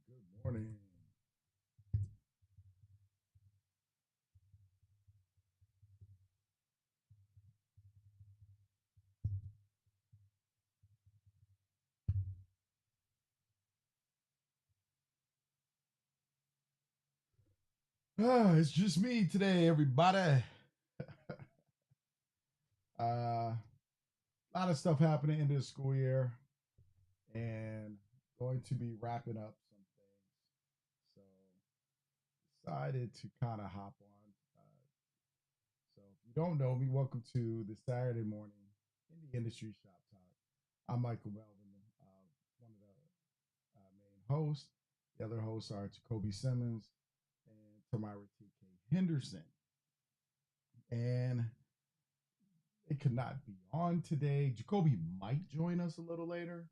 Good morning. It's just me today, everybody. A lot of stuff happening in this school year and going to be wrapping up some things. So decided to kind of hop on. So if you don't know me, welcome to the Saturday morning in the industry shop talk. I'm Michael Melvin, one of the main hosts. The other hosts are Jacoby Simmons and Tamara T.K. Henderson. And it could not be on today. Jacoby might join us a little later,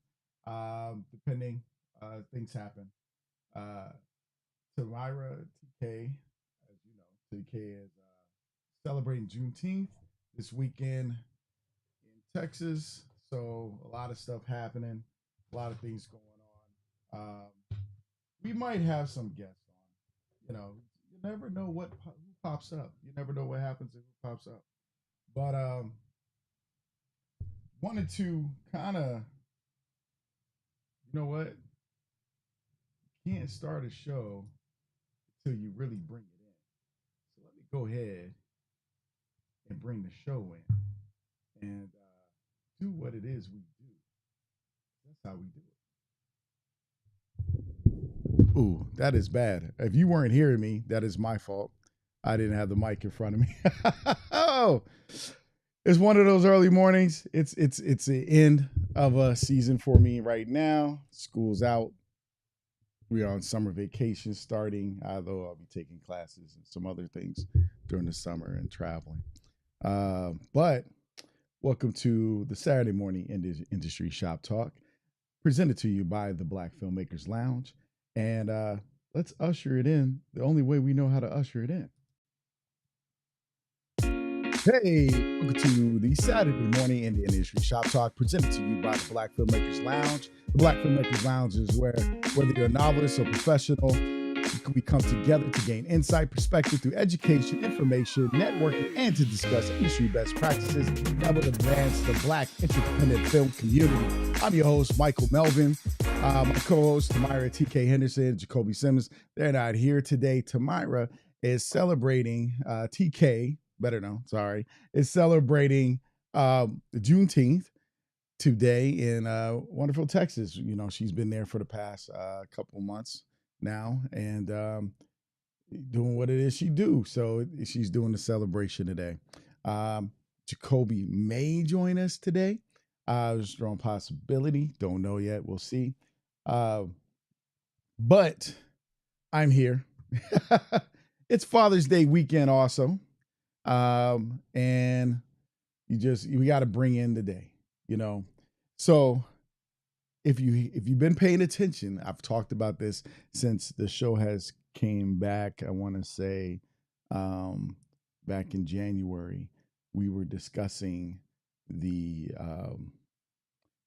depending. Things happen. Uh, Tamira TK, as you know, TK is celebrating Juneteenth this weekend in Texas. So a lot of stuff happening, a lot of things going on. We might have some guests on. You never know who pops up. You never know what happens if who pops up. But wanted to kind of, you know what, you can't start a show until you really bring it in. So let me go ahead and bring the show in and do what it is we do. That's how we do it. Ooh, that is bad. If you weren't hearing me, that is my fault. I didn't have the mic in front of me. Oh, it's one of those early mornings. It's the end of a season for me right now. School's out. We are on summer vacation starting, although I'll be taking classes and some other things during the summer and traveling. But welcome to the Saturday morning industry shop talk, presented to you by the Black Filmmakers Lounge. And let's usher it in the only way we know how to usher it in. Hey, welcome to the Saturday morning industry shop talk, presented to you by the Black Filmmakers Lounge. The Black Filmmakers Lounge is where, whether you're a novelist or professional, we come together to gain insight, perspective through education, information, networking, and to discuss industry best practices that will advance the Black independent film community. I'm your host, Michael Melvin. My co-host, Tamira T.K. Henderson, Jacoby Simmons. They're not here today. Tamira is celebrating TK, better known, sorry, is celebrating the Juneteenth today in wonderful Texas. You know, she's been there for the past couple months now and doing what it is she do. So she's doing the celebration today. Jacoby may join us today. There's a strong possibility. Don't know yet. We'll see. But I'm here. It's Father's Day weekend also. And we got to bring in the day, you know. So if you've been paying attention, I've talked about this since the show has came back. I want to say back in January, we were discussing the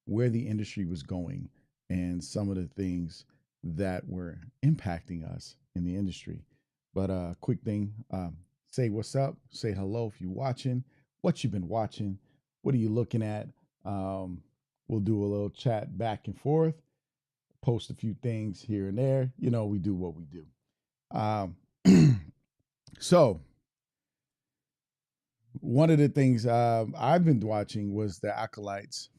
where the industry was going and some of the things that were impacting us in the industry. But quick thing, say what's up, say hello if you're watching, what you've been watching, what are you looking at. We'll do a little chat back and forth, post a few things here and there. You know, we do what we do. Um, so, one of the things I've been watching was the Acolytes,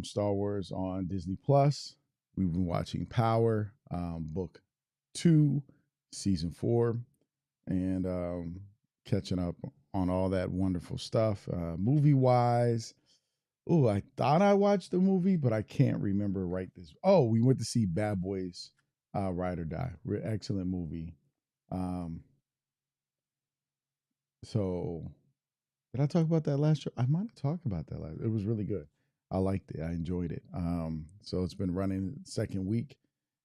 Star Wars on Disney Plus. We've been watching Power, Book 2, Season 4, and catching up on all that wonderful stuff. Movie wise, oh, I thought I watched the movie, but I can't remember right this. Oh, we went to see Bad Boys Ride or Die. Excellent movie. Um, so did I talk about that last show? I might have talked about that last. It was really good. I liked it. I enjoyed it. So it's been running second week.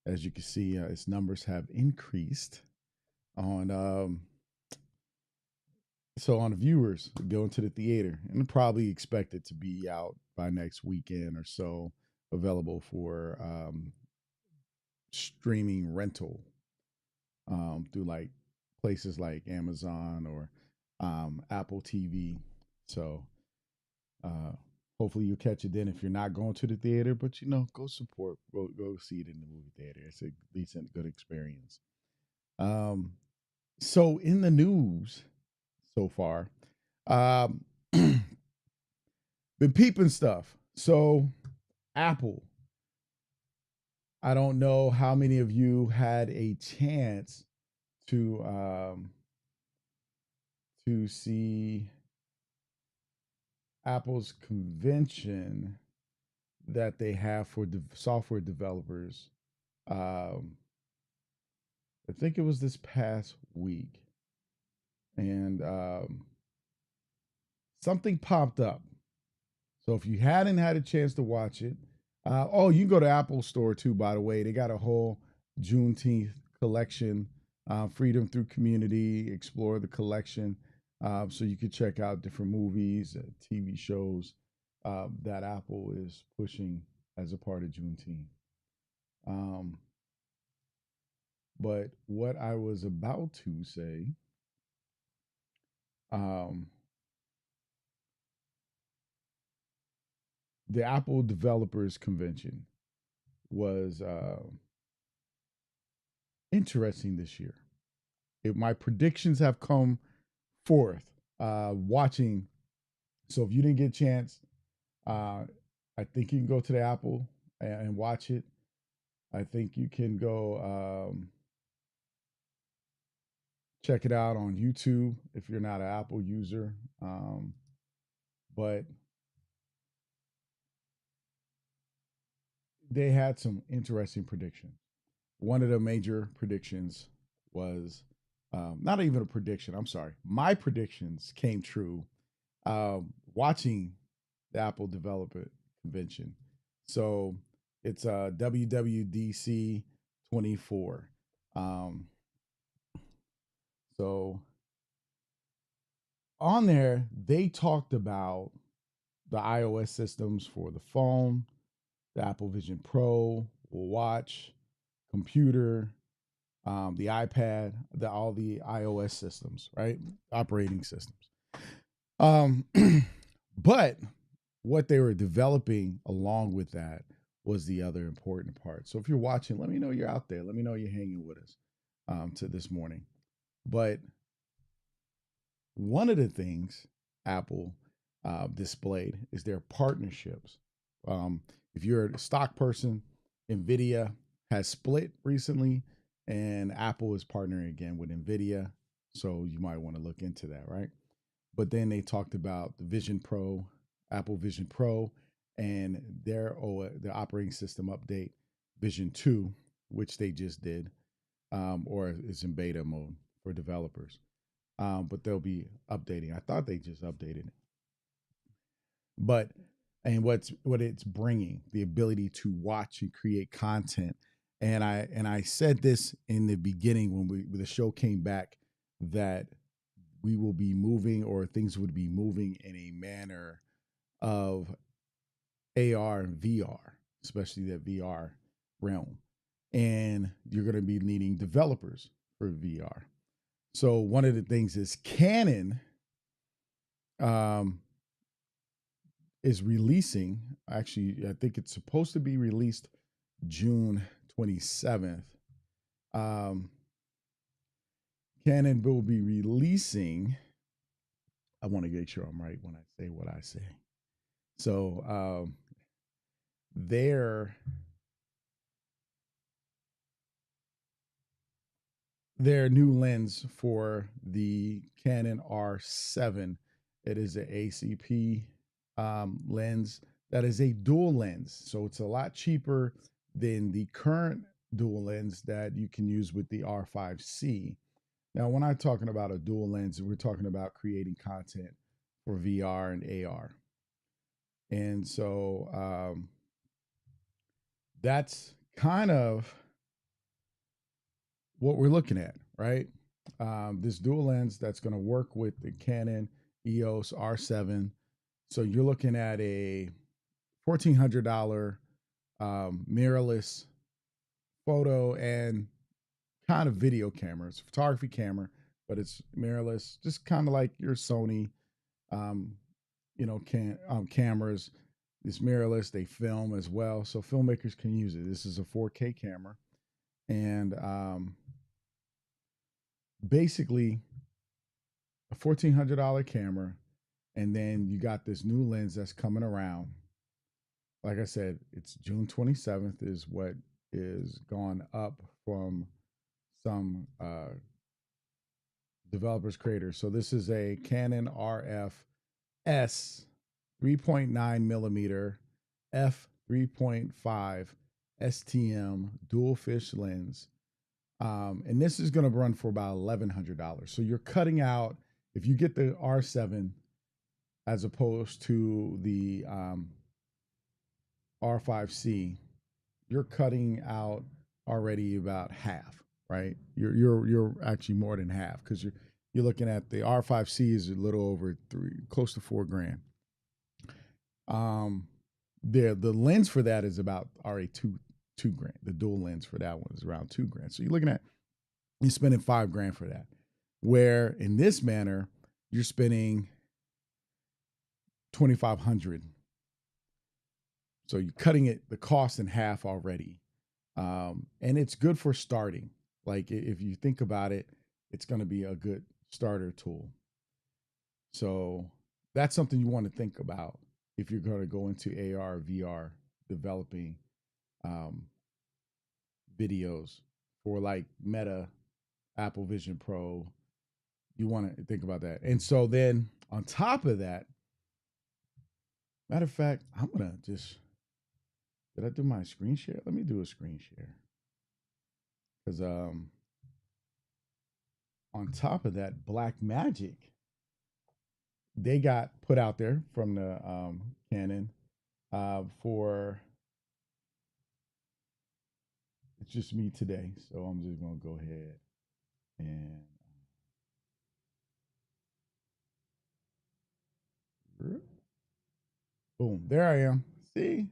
As you can see, its numbers have increased on so on the viewers going to the theater, and probably expect it to be out by next weekend or so, available for streaming rental through like places like Amazon or Apple TV. So uh, hopefully you'll catch it then if you're not going to the theater, but go support, go see it in the movie theater. It's a decent, good experience. Um, so in the news so far, um, been peeping stuff. So Apple, I don't know how many of you had a chance to see Apple's convention that they have for software developers. I think it was this past week, and something popped up. So if you hadn't had a chance to watch it, oh, you can go to Apple Store too. By the way, they got a whole Juneteenth collection, Freedom Through Community. Explore the collection, so you can check out different movies, TV shows that Apple is pushing as a part of Juneteenth. Um, but what I was about to say, um, the Apple Developers Convention was interesting this year. My predictions have come forth. Watching, so if you didn't get a chance, I think you can go to the Apple and watch it. I think you can go check it out on YouTube if you're not an Apple user. But they had some interesting predictions. One of the major predictions was not even a prediction. I'm sorry. My predictions came true watching the Apple Developer Convention. So it's WWDC 24. So on there, they talked about the iOS systems for the phone, the Apple Vision Pro, watch, computer, the iPad, all the iOS systems, right? Operating systems. But what they were developing along with that was the other important part. So if you're watching, let me know you're out there. Let me know you're hanging with us to this morning. But one of the things Apple displayed is their partnerships. If you're a stock person, NVIDIA has split recently, and Apple is partnering again with NVIDIA. So you might want to look into that, right? But then they talked about the Vision Pro, Apple Vision Pro, and their operating system update, Vision 2, which they just did, or is in beta mode for developers. But they'll be updating. I thought they just updated it. But what it's bringing, the ability to watch and create content. And I said this in the beginning when the show came back, that we will be moving, or things would be moving in a manner of AR and VR, especially that VR realm. And you're going to be needing developers for VR. So one of the things is Canon is releasing, actually, I think it's supposed to be released June 27th. Canon will be releasing, I want to make sure I'm right when I say what I say. So their new lens for the Canon R7, it is an ACP lens that is a dual lens. So it's a lot cheaper than the current dual lens that you can use with the R5C. Now, when I'm talking about a dual lens, we're talking about creating content for VR and AR. And so that's kind of what we're looking at, right? This dual lens that's going to work with the Canon EOS R7. So you're looking at a $1,400 mirrorless photo and kind of video camera. It's a photography camera, but it's mirrorless, just kind of like your Sony, um, cameras. It's mirrorless. They film as well, so filmmakers can use it. This is a 4K camera, and basically a $1,400 camera, and then you got this new lens that's coming around. Like I said, it's June 27th is what is gone up from some developers creators. So this is a Canon RF S 3.9 millimeter f 3.5 STM dual fish lens. And this is going to run for about $1,100. So you're cutting out, if you get the R7 as opposed to the R5C, you're cutting out already about half, right? You're actually more than half, because you're looking at the R5C is a little over close to $4,000. The lens for that is about already $2,000. The dual lens for that one is around $2,000. So you're spending $5,000 for that. Where in this manner, you're spending $2,500. So you're cutting the cost in half already. And it's good for starting. Like, if you think about it, it's going to be a good starter tool. So that's something you want to think about if you're going to go into AR, VR, developing videos for like Meta, Apple Vision Pro. You want to think about that. And so then on top of that, matter of fact, I'm going to did I do my screen share? Let me do a screen share. Because on top of that, Black Magic, they got put out there from the Canon for, it's just me today. So I'm just going to go ahead and boom, there I am. See?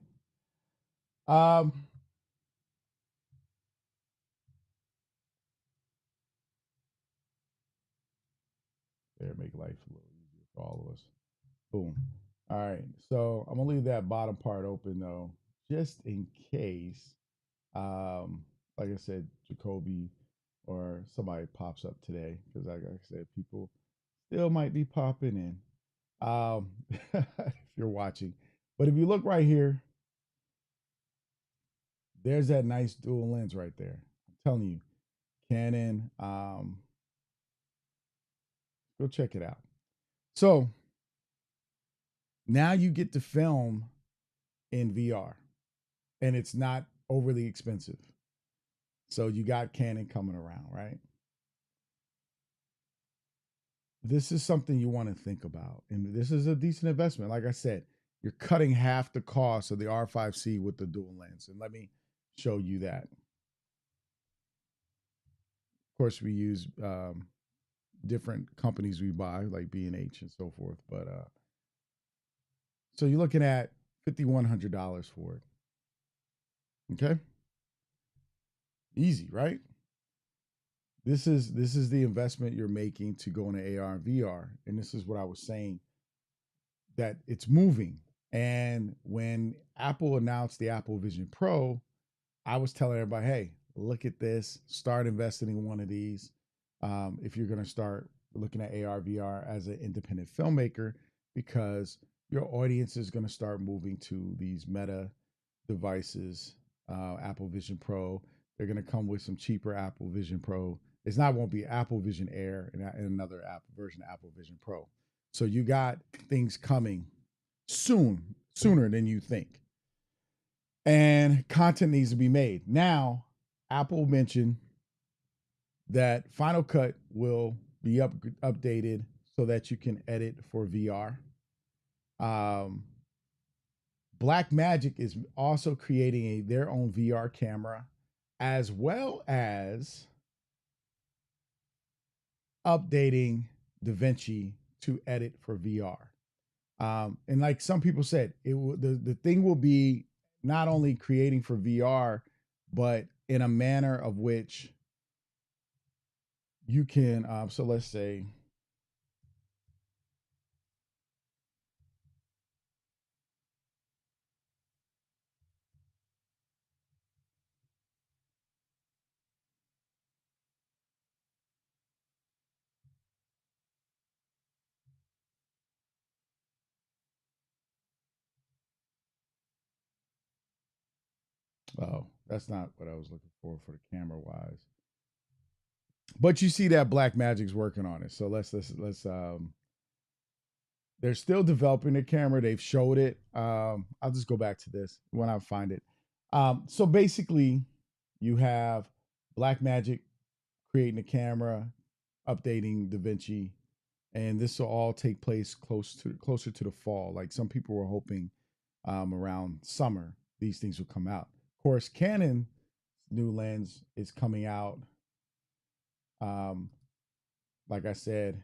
There, make life a little easier for all of us. Boom. All right. So I'm gonna leave that bottom part open though, just in case. Like I said, Jacoby or somebody pops up today, because like I said, people still might be popping in. If you're watching. But if you look right here, there's that nice dual lens right there. I'm telling you, Canon. Go check it out. So now you get to film in VR, and it's not overly expensive. So you got Canon coming around, right? This is something you want to think about. And this is a decent investment. Like I said, you're cutting half the cost of the R5C with the dual lens. And let me show you that. Of course, we use different companies we buy, like B&H and so forth. But so you're looking at $5,100 for it. Okay. Easy, right? This is the investment you're making to go into AR and VR. And this is what I was saying, that it's moving. And when Apple announced the Apple Vision Pro, I was telling everybody, hey, look at this, start investing in one of these. If you're going to start looking at AR, VR as an independent filmmaker, because your audience is going to start moving to these Meta devices, Apple Vision Pro. They're going to come with some cheaper Apple Vision Pro. It's not won't be Apple Vision Air and another version of Apple Vision Pro. So you got things coming sooner than you think. And content needs to be made. Now, Apple mentioned that Final Cut will be updated so that you can edit for VR. Blackmagic is also creating their own VR camera, as well as updating DaVinci to edit for VR. And like some people said, the thing will be not only creating for VR, but in a manner of which you can, so let's say, oh, that's not what I was looking for the camera wise. But you see that Black Magic's working on it. So let's they're still developing the camera. They've showed it. I'll just go back to this when I find it. So basically, you have Black Magic creating the camera, updating DaVinci, and this will all take place closer to the fall. Like some people were hoping around summer these things will come out. Of course, Canon new lens is coming out. Um, like I said,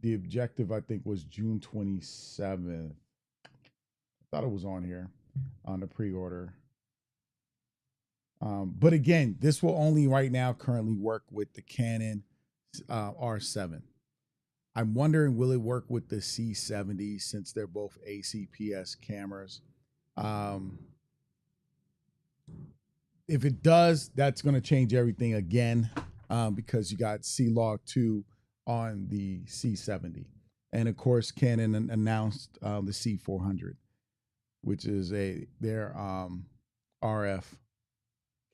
the objective I think was June 27th. I thought it was on here on the pre-order. But again, this will only right now currently work with the Canon R7. I'm wondering, will it work with the C70 since they're both ACPS cameras? Um, if it does, that's going to change everything again because you got C-Log 2 on the C70. And of course, Canon announced the C400, which is their RF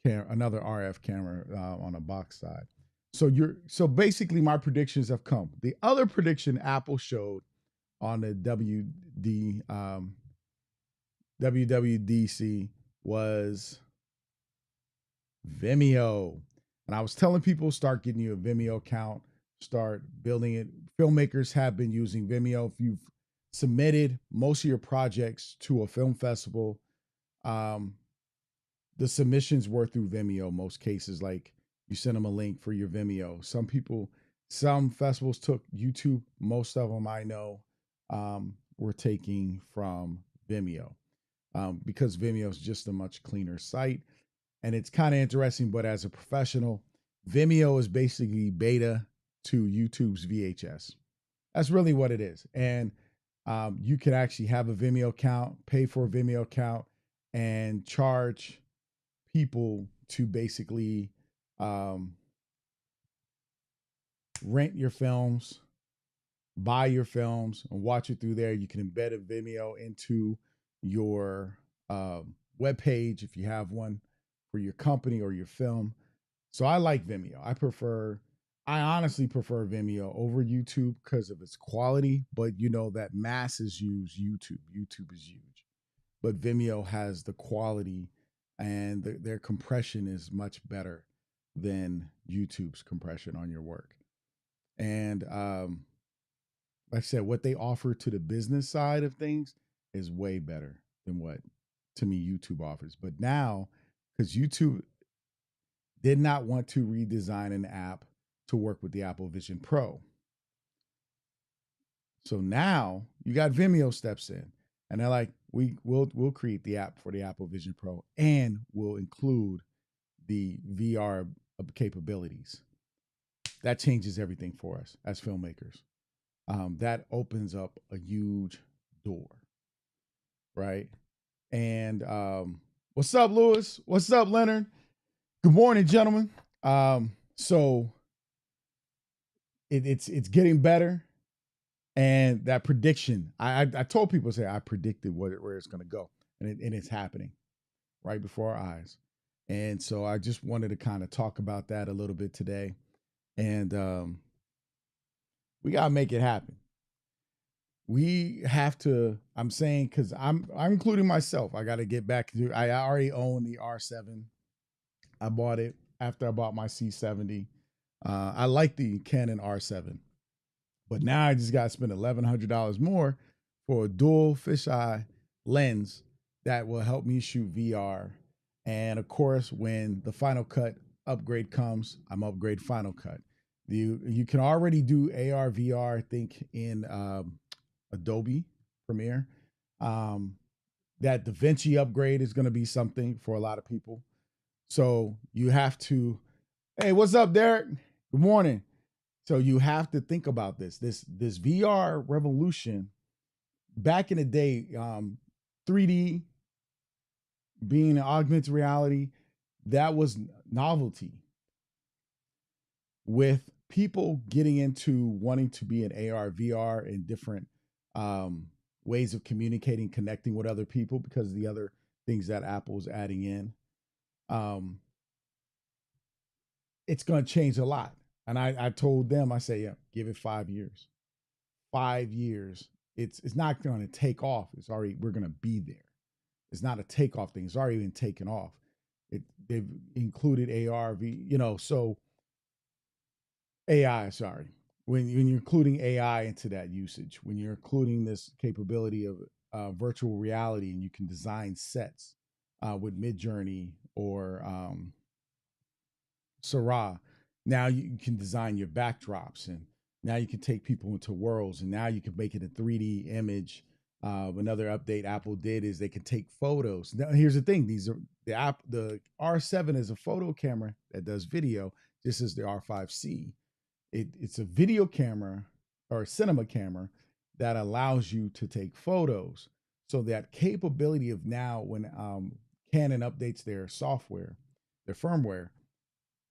another RF camera on a box side. So basically my predictions have come. The other prediction Apple showed on the WWDC was Vimeo. And I was telling people, start getting you a Vimeo account, start building it. Filmmakers have been using Vimeo. If you've submitted most of your projects to a film festival, the submissions were through Vimeo. Most cases, like you send them a link for your Vimeo. Some festivals took YouTube. Most of them I know were taking from Vimeo because Vimeo is just a much cleaner site. And it's kind of interesting, but as a professional, Vimeo is basically beta to YouTube's VHS. That's really what it is. And you can actually have a Vimeo account, pay for a Vimeo account, and charge people to basically rent your films, buy your films, and watch it through there. You can embed a Vimeo into your web page if you have one for your company or your film. So I like Vimeo. I honestly prefer Vimeo over YouTube because of its quality, but you know that masses use YouTube. YouTube is huge, but Vimeo has the quality and their compression is much better than YouTube's compression on your work. And like I said, what they offer to the business side of things is way better than what to me YouTube offers. But now, because YouTube did not want to redesign an app to work with the Apple Vision Pro. So now you got Vimeo steps in and they're like, we'll create the app for the Apple Vision Pro and we'll include the VR capabilities. That changes everything for us as filmmakers. That opens up a huge door, right? And what's up, Lewis? What's up, Leonard? Good morning, gentlemen. So it's getting better, and that prediction, I told people, say I predicted where it's going to go, and it's happening right before our eyes. And so I just wanted to kind of talk about that a little bit today, and we gotta make it happen. We have to. I'm saying because I'm including myself. I got to get back to. I already own the R7. I bought it after I bought my C70. I like the Canon R7, but now I just got to spend $1,100 more for a dual fisheye lens that will help me shoot VR. And of course, when the Final Cut upgrade comes, I'm upgrade Final Cut. You can already do AR VR, I think, in Adobe Premiere. That Da Vinci upgrade is going to be something for a lot of people. So you have to, hey, what's up, Derek? Good morning. So you have to think about this VR revolution. Back in the day, 3D being an augmented reality, that was novelty. With people getting into wanting to be in AR, VR, and different um, ways of communicating, connecting with other people because of the other things that Apple's adding in, um, it's going to change a lot. And I told them, I say, yeah, give it 5 years. 5 years, it's not going to take off. It's already we're going to be there. It's not a takeoff thing. It's already been taken off. They've included ARV, so AI, sorry. When you're including AI into that usage, when you're including this capability of virtual reality, and you can design sets with Midjourney or Sarah, now you can design your backdrops, and now you can take people into worlds, and now you can make it a 3D image. Another update Apple did is they can take photos. Now, here's the thing: these are the R7 is a photo camera that does video, just as the R5C. It's a video camera or a cinema camera that allows you to take photos. So that capability of now, when Canon updates their software, their firmware,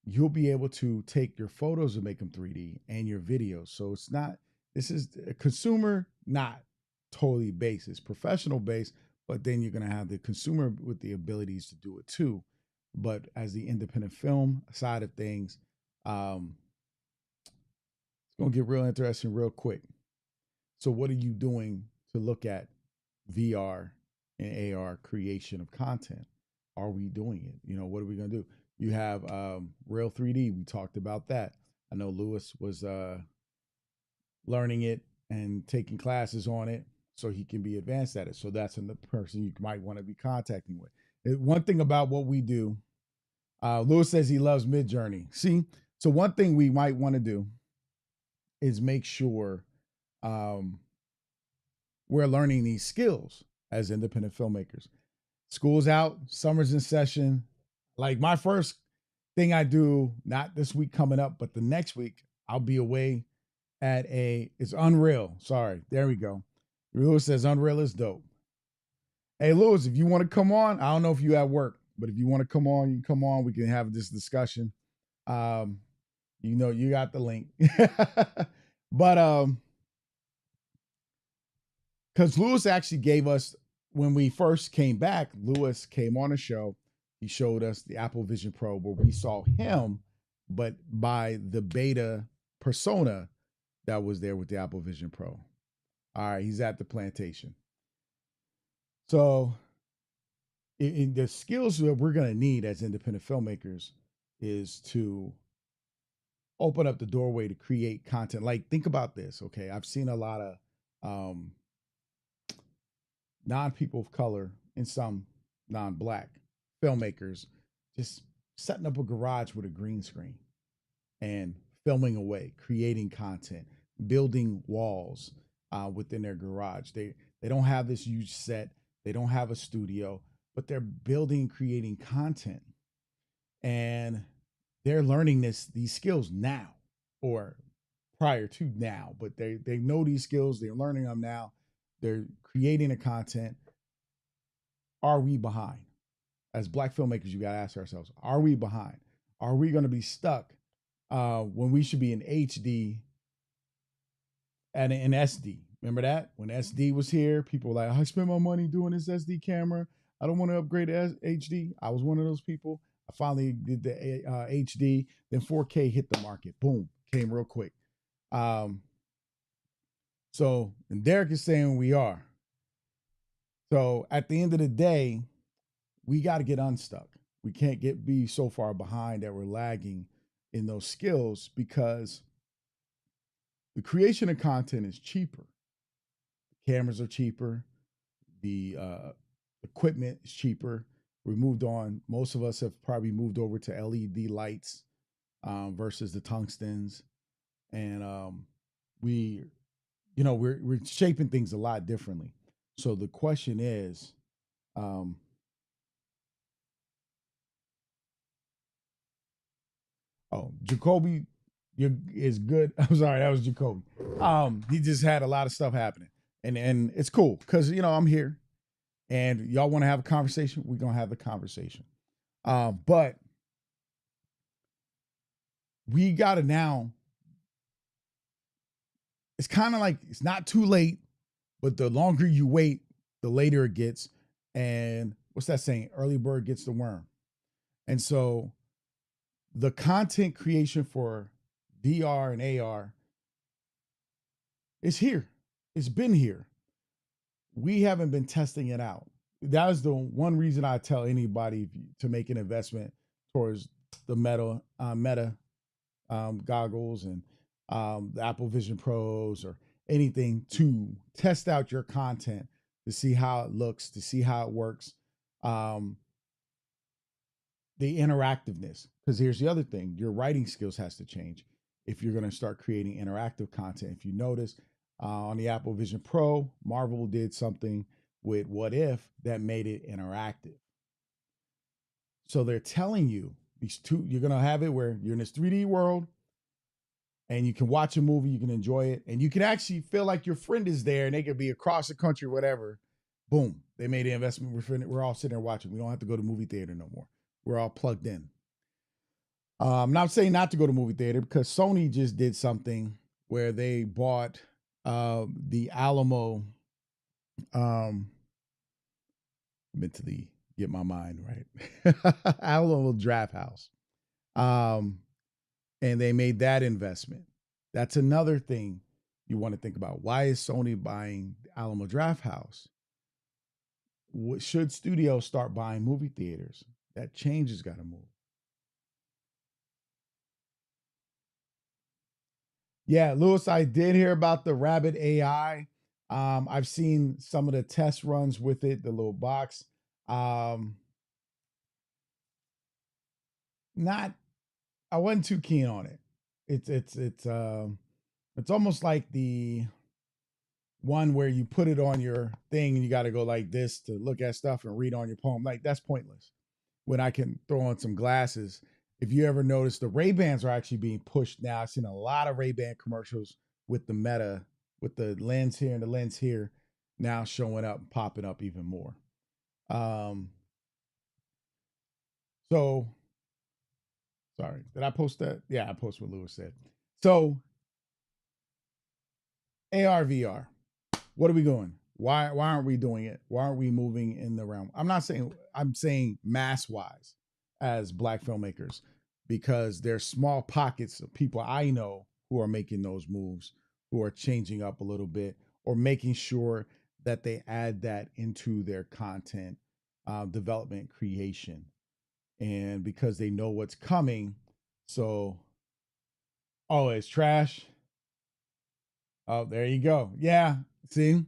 you'll be able to take your photos and make them 3D and your videos. So it's not, this is a consumer, not totally based. It's professional based, but then you're going to have the consumer with the abilities to do it too. But as the independent film side of things, it's going to get real interesting real quick. So, what are you doing to look at VR and AR creation of content? Are we doing it? What are we going to do? You have Real 3D. We talked about that. I know Lewis was learning it and taking classes on it so he can be advanced at it. So that's another person you might want to be contacting with. One thing about what we do, Lewis says he loves Midjourney. See, so one thing we might want to do is make sure um, we're learning these skills as independent filmmakers. School's out, summer's in session. Like my first thing I do, not this week coming up, but the next week, I'll be away at it's Unreal. Sorry, there we go. Lewis says Unreal is dope. Hey, Lewis, if you want to come on, I don't know if you at work, but if you want to come on, you can come on. We can have this discussion. You got the link. But because Lewis actually gave us, when we first came back, Lewis came on the show. He showed us the Apple Vision Pro where we saw him, but by the beta persona that was there with the Apple Vision Pro. All right, he's at the plantation. So in the skills that we're going to need as independent filmmakers is to open up the doorway to create content. Like, think about this, okay? I've seen a lot of non-people of color and some non-black filmmakers just setting up a garage with a green screen and filming away, creating content, building walls within their garage. They don't have this huge set, they don't have a studio, but they're building, creating content, and they're learning these skills now or prior to now, but they know these skills, they're learning them now. They're creating the content. Are we behind? As black filmmakers, you got to ask ourselves, are we behind? Are we going to be stuck when we should be in HD and in SD? Remember that? When SD was here, people were like, I spent my money doing this SD camera. I don't want to upgrade to HD. I was one of those people. I finally did the HD. Then 4K hit the market. Boom. Came real quick. So, and Derek is saying we are. So at the end of the day, we got to get unstuck. We can't be so far behind that we're lagging in those skills, because the creation of content is cheaper. The cameras are cheaper. The equipment is cheaper. We moved on. Most of us have probably moved over to LED lights versus the tungstens, and we're shaping things a lot differently. So the question is, Um, oh, Jacoby is good. I'm sorry, that was Jacoby. He just had a lot of stuff happening, and it's cool because I'm here, and y'all want to have a conversation. We're gonna have the conversation. But we gotta now. It's kind of like it's not too late, but the longer you wait, the later it gets. And what's that saying? Early bird gets the worm. And so the content creation for VR and AR is here. It's been here. We haven't been testing it out. That is the one reason I tell anybody to make an investment towards the Meta goggles and the Apple Vision Pros or anything to test out your content to see how it looks, to see how it works. The interactiveness, because here's the other thing, your writing skills has to change if you're going to start creating interactive content. If you notice on the Apple Vision Pro, Marvel did something with What If that made it interactive. So they're telling you these two, you're going to have it where you're in this 3D world and you can watch a movie, you can enjoy it, and you can actually feel like your friend is there and they could be across the country, whatever. Boom, they made the investment. We're all sitting there watching. We don't have to go to movie theater no more. We're all plugged in. I'm not saying not to go to movie theater because Sony just did something where they bought the Alamo. Mentally get my mind right. Alamo Draft House. And they made that investment. That's another thing you want to think about. Why is Sony buying Alamo Draft House? Should studios start buying movie theaters? That change has got to move. Yeah, Lewis, I did hear about the Rabbit AI. I've seen some of the test runs with it, the little box. Not, I wasn't too keen on it. It's almost like the one where you put it on your thing and you got to go like this to look at stuff and read on your poem. Like that's pointless. When I can throw on some glasses. If you ever notice, the Ray-Bans are actually being pushed now. I've seen a lot of Ray-Ban commercials with the Meta, with the lens here and the lens here, now showing up, popping up even more. Um, so, sorry, did I post that? Yeah, I posted what Lewis said. So, AR, VR, what are we doing? Why aren't we doing it? Why aren't we moving in the realm? I'm saying mass wise as Black filmmakers, because there's small pockets of people I know who are making those moves, who are changing up a little bit or making sure that they add that into their content development creation. And because they know what's coming, so oh, it's trash. Oh, there you go. Yeah, see,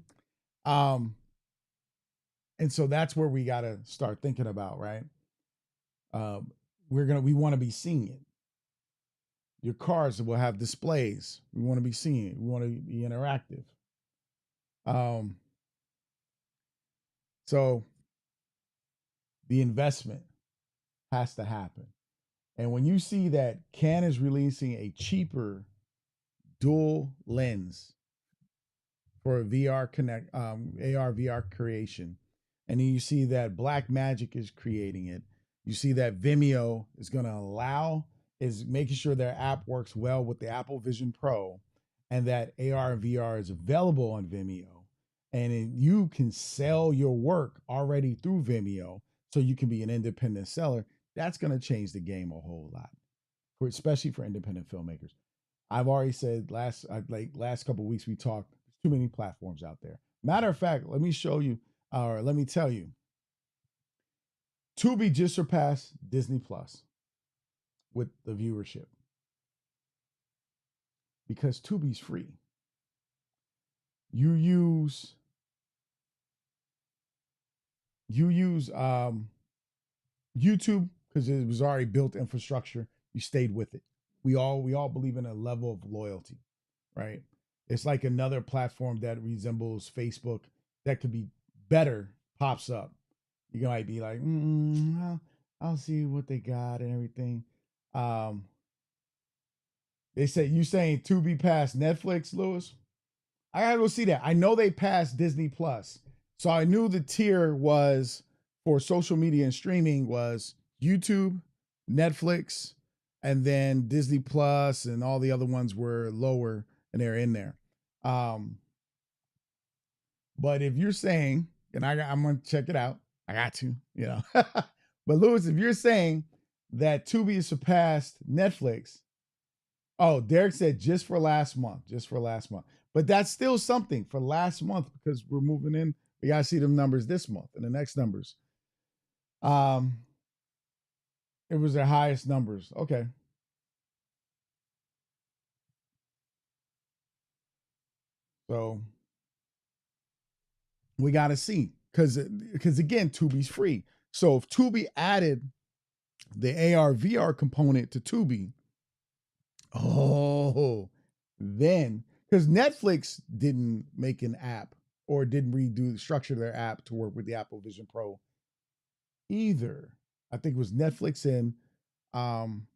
um, and so that's where we got to start thinking about, right? We want to be seeing it. Your cars will have displays. We want to be seeing it. We want to be interactive. Um, so the investment has to happen. And when you see that Canon is releasing a cheaper dual lens for VR connect AR VR creation, and then you see that Black Magic is creating it. You see that Vimeo is going to is making sure their app works well with the Apple Vision Pro, and that AR and VR is available on Vimeo, and you can sell your work already through Vimeo, so you can be an independent seller. That's going to change the game a whole lot, especially for independent filmmakers. I've already said last couple of weeks we talked. There's too many platforms out there. Matter of fact, let me show you, or let me tell you, Tubi just surpassed Disney Plus with the viewership because Tubi's free. You use YouTube because it was already built infrastructure. You stayed with it. We all believe in a level of loyalty, right? It's like another platform that resembles Facebook that could be better pops up. You might be like, I'll see what they got and everything. Um, they say you saying Tubi passed Netflix, Lewis. I gotta go see that. I know they passed Disney Plus, so I knew the tier was for social media and streaming was YouTube, Netflix, and then Disney Plus, and all the other ones were lower, and they're in there. Um, but if you're saying, and I'm gonna check it out, I got to, you know. But Lewis, if you're saying that Tubi has surpassed Netflix, oh, Derek said just for last month, just for last month. But that's still something for last month because we're moving in. We gotta see them numbers this month and the next numbers. Um, it was their highest numbers. Okay, so we gotta see because again, Tubi's free. So if Tubi added the AR VR component to Tubi, oh, then because Netflix didn't make an app or didn't redo the structure of their app to work with the Apple Vision Pro either. I think it was Netflix and um,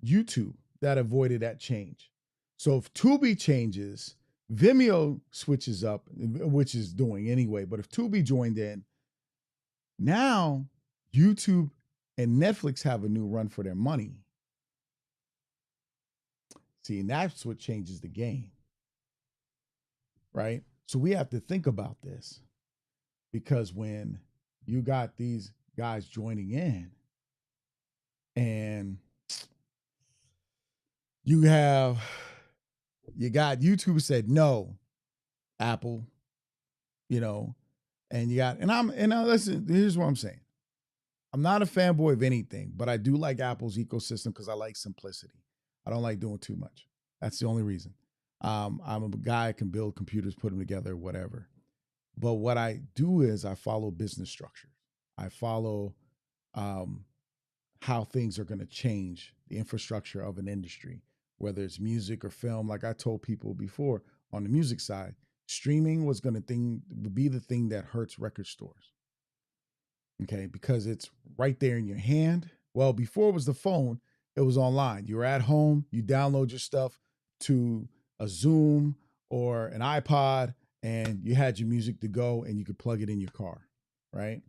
YouTube that avoided that change. So if Tubi changes, Vimeo switches up, which is doing anyway. But if Tubi joined in, now YouTube and Netflix have a new run for their money. See, and that's what changes the game, right? So we have to think about this because when you got these guys joining in and you got YouTube said no, Apple, you know, and you got listen, here's what I'm saying. I'm not a fanboy of anything, but I do like Apple's ecosystem because I like simplicity. I don't like doing too much. That's the only reason. I'm a guy that can build computers, put them together, whatever. But what I do is I follow business structures. I follow um, how things are going to change the infrastructure of an industry, whether it's music or film. Like I told people before, on the music side, streaming was going to be the thing that hurts record stores. Okay, because it's right there in your hand. Well, before it was the phone, it was online. You were at home, you download your stuff to a Zoom or an iPod, and you had your music to go and you could plug it in your car, right?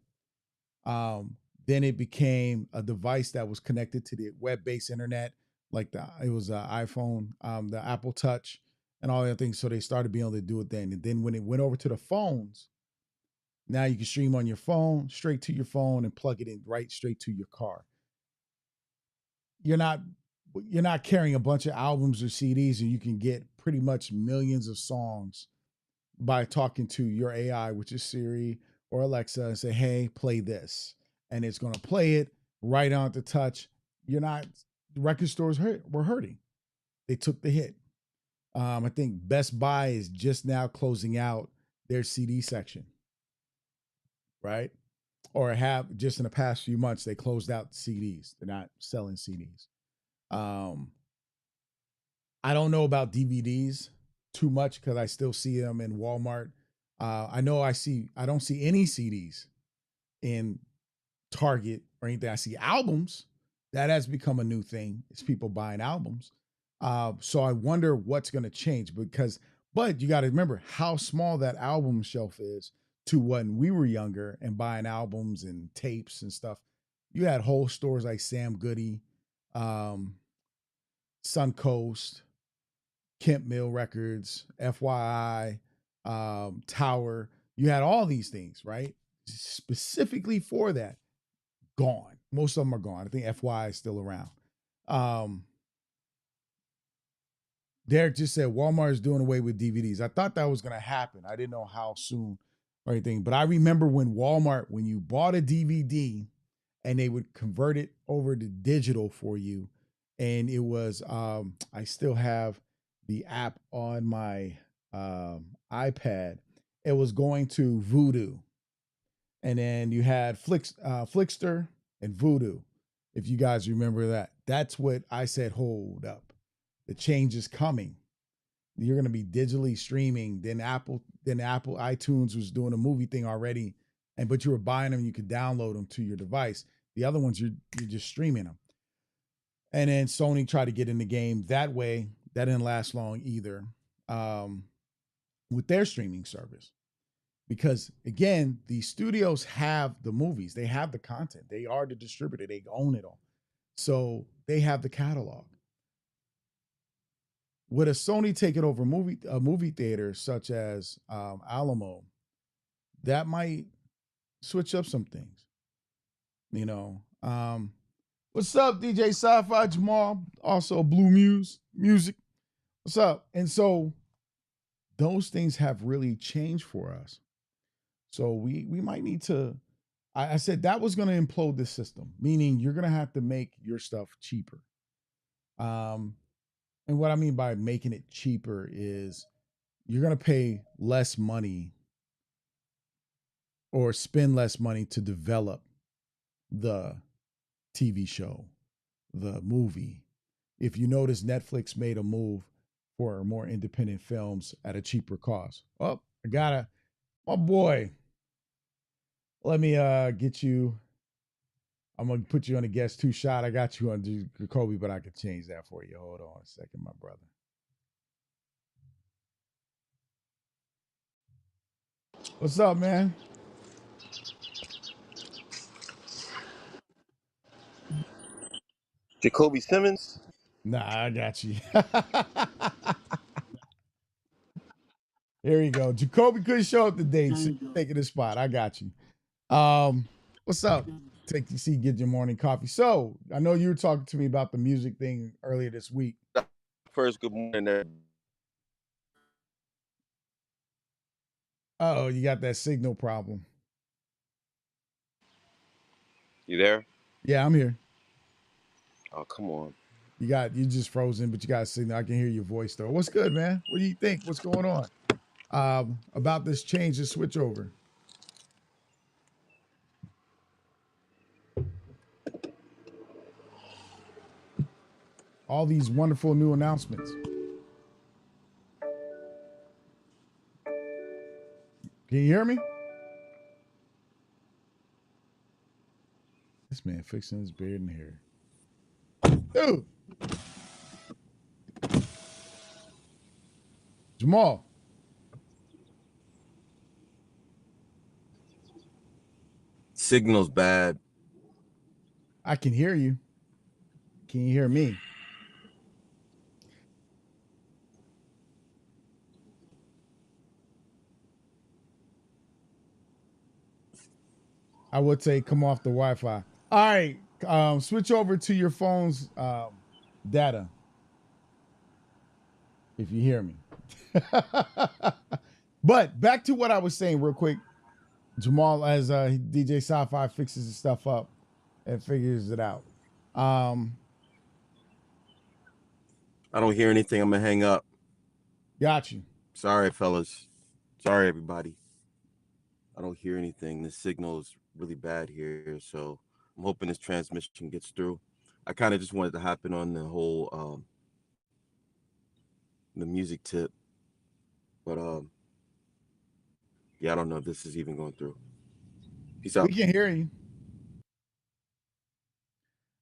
Then it became a device that was connected to the web-based internet, like it was an iPhone, the Apple Touch, and all the other things. So they started being able to do it then. And then when it went over to the phones, now you can stream on your phone, straight to your phone, and plug it in right straight to your car. You're not you're not carrying a bunch of albums or CDs, and you can get pretty much millions of songs by talking to your AI, which is Siri or Alexa, and say, "Hey, play this," and it's going to play it right on the touch. You're not. Record stores were hurting. They took the hit. I think Best Buy is just now closing out their CD section, right? Or have just in the past few months they closed out CDs. They're not selling CDs. Um, I don't know about DVDs too much because I still see them in Walmart. I know I don't see any CDs in Target or anything. I see albums. That has become a new thing. It's people buying albums. So I wonder what's going to change but you got to remember how small that album shelf is to when we were younger and buying albums and tapes and stuff. You had whole stores like Sam Goody, um, Suncoast, Kemp Mill Records, FYI, Tower. You had all these things, right? Specifically for that. Gone. Most of them are gone. I think FYI is still around. Um, Derek just said Walmart is doing away with DVDs. I thought that was going to happen. I didn't know how soon or anything. But I remember when Walmart, when you bought a DVD and they would convert it over to digital for you, and it was I still have the app on my iPad. It was going to Voodoo, and then you had Flickster and Voodoo. If you guys remember that, that's what I said. Hold up, the change is coming. You're going to be digitally streaming. Then Apple iTunes was doing a movie thing already, but you were buying them, you could download them to your device. The other ones you're just streaming them. And then Sony tried to get in the game that way. That didn't last long either, with their streaming service. Because again, the studios have the movies, they have the content, they are the distributor, they own it all. So they have the catalog. With a Sony taking over a movie theater such as Alamo, that might switch up some things. You know, what's up, DJ Sci-Fi Jamal? Also, Blue Music. What's up? And so those things have really changed for us. So we might need to. I said that was going to implode this system, meaning you're going to have to make your stuff cheaper. And what I mean by making it cheaper is you're going to pay less money or spend less money to develop the TV show, the movie. If you notice, Netflix made a move for more independent films at a cheaper cost. Oh, my boy. Let me get you. I'm gonna put you on a guess 2 shot. I got you on Jacoby, but I could change that for you. Hold on a second, my brother. What's up, man? Jacoby Simmons. Nah, I got you. Here you go. Jacoby couldn't show up today. So taking the spot. I got you. What's up? Take your seat, get your morning coffee. So I know you were talking to me about the music thing earlier this week. First, good morning. Oh, you got that signal problem. You there? Yeah, I'm here. Oh, come on. You just frozen, but you got a signal. I can hear your voice though. What's good, man? What do you think? What's going on? About this change, this switch over. All these wonderful new announcements. Can you hear me? This man fixing his beard and hair. Dude. Jamal. Signal's bad. I can hear you. Can you hear me? I would say come off the Wi-Fi. All right. Switch over to your phone's data. If you hear me. But back to what I was saying real quick. Jamal, as DJ Sci-Fi fixes his stuff up and figures it out. I don't hear anything. I'm going to hang up. Got you. Sorry, fellas. Sorry, everybody. I don't hear anything. The signal is really bad here, so I'm hoping this transmission gets through. I kind of just wanted to happen on the whole the music tip, but yeah, I don't know if this is even going through. Peace out. We can hear you.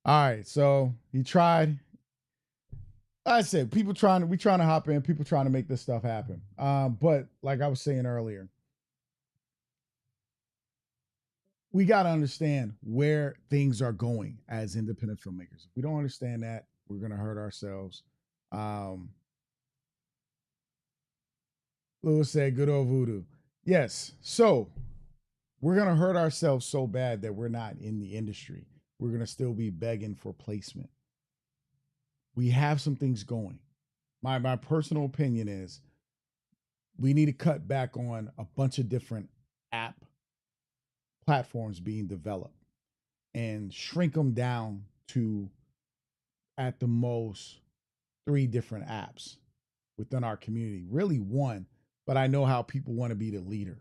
All right, so he tried. I said we trying to hop in, people trying to make this stuff happen. But like I was saying earlier, we got to understand where things are going as independent filmmakers. If we don't understand that, we're going to hurt ourselves. Lewis said, good old voodoo. Yes. So we're going to hurt ourselves so bad that we're not in the industry. We're going to still be begging for placement. We have some things going. My personal opinion is we need to cut back on a bunch of different app platforms being developed and shrink them down to at the most 3 different apps within our community. Really 1, but I know how people want to be the leader.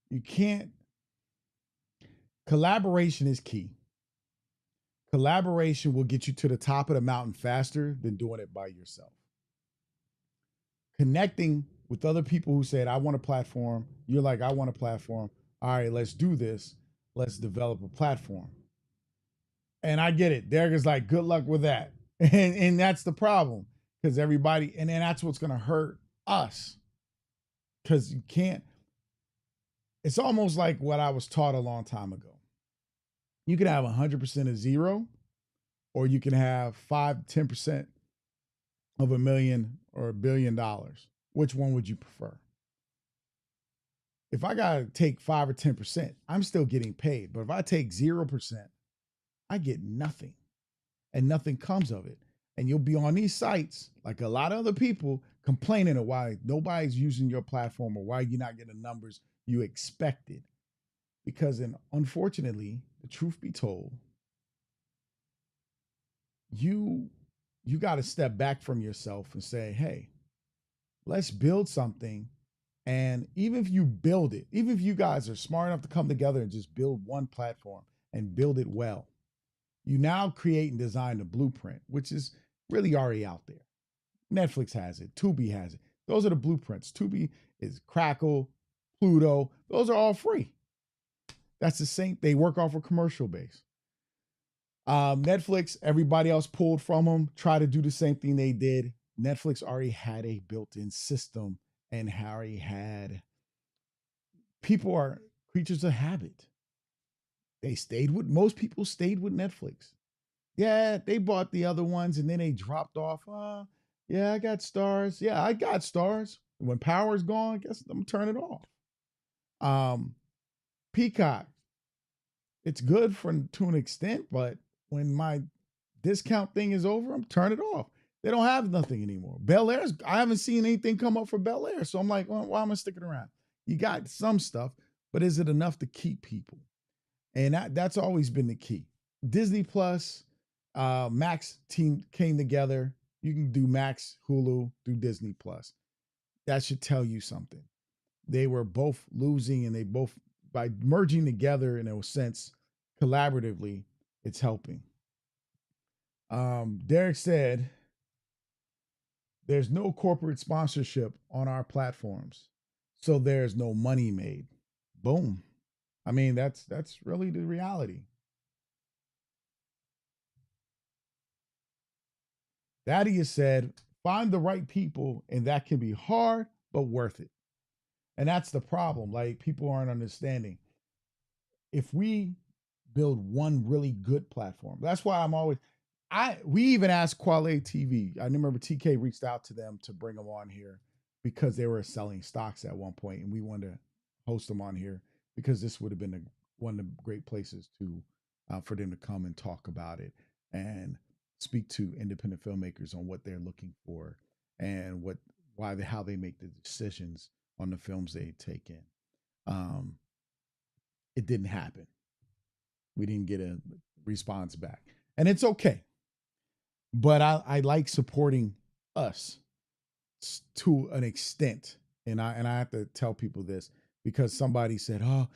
You can't. Collaboration is key. Collaboration will get you to the top of the mountain faster than doing it by yourself. Connecting with other people who said, I want a platform. You're like, I want a platform. all right, let's do this. Let's develop a platform. And I get it. Derek is like, good luck with that. And that's the problem. Because everybody, and then that's what's gonna hurt us. Because you can't, it's almost like what I was taught a long time ago. You can have 100% of zero, or you can have 5 to 10% of a million or $1 billion. Which one would you prefer? If I gotta take 5 or 10%, I'm still getting paid. But if I take 0%, I get nothing, and nothing comes of it. And you'll be on these sites like a lot of other people complaining of why nobody's using your platform or why you're not getting the numbers you expected. Because, unfortunately, the truth be told, you got to step back from yourself and say, hey, let's build something. And even if you build it, even if you guys are smart enough to come together and just build one platform and build it well, you now create and design the blueprint, which is really already out there. Netflix has it, Tubi has it. Those are the blueprints. Tubi is Crackle, Pluto. Those are all free. That's the same. They work off a commercial base. Netflix, everybody else pulled from them, try to do the same thing they did. Netflix already had a built-in system, and Harry had, people are creatures of habit. Most people stayed with Netflix. Yeah, they bought the other ones and then they dropped off. Yeah, I got stars. Yeah, I got stars. When power's gone, guess I'm gonna turn it off. Peacock, it's good to an extent, but when my discount thing is over, I'm turn it off. They don't have nothing anymore. Bel Air's, I haven't seen anything come up for Bel Air, so I'm like, well, why am I sticking around? You got some stuff, but is it enough to keep people? And that's always been the key. Disney Plus, Max team came together. You can do Max, Hulu, do Disney Plus. That should tell you something. They were both losing, and they both, by merging together in a sense, collaboratively, it's helping. Derek said, there's no corporate sponsorship on our platforms, so there's no money made. Boom. I mean, that's really the reality. Thaddeus said, find the right people, and that can be hard, but worth it. And that's the problem. Like, people aren't understanding. If we build one really good platform, that's why I'm always, we even asked Quale TV. I remember TK reached out to them to bring them on here because they were selling stocks at one point, and we wanted to host them on here because this would have been one of the great places to for them to come and talk about it and speak to independent filmmakers on what they're looking for and how they make the decisions on the films they take in. It didn't happen. We didn't get a response back, and it's okay. But I like supporting us to an extent, and I have to tell people this because somebody said, "Oh,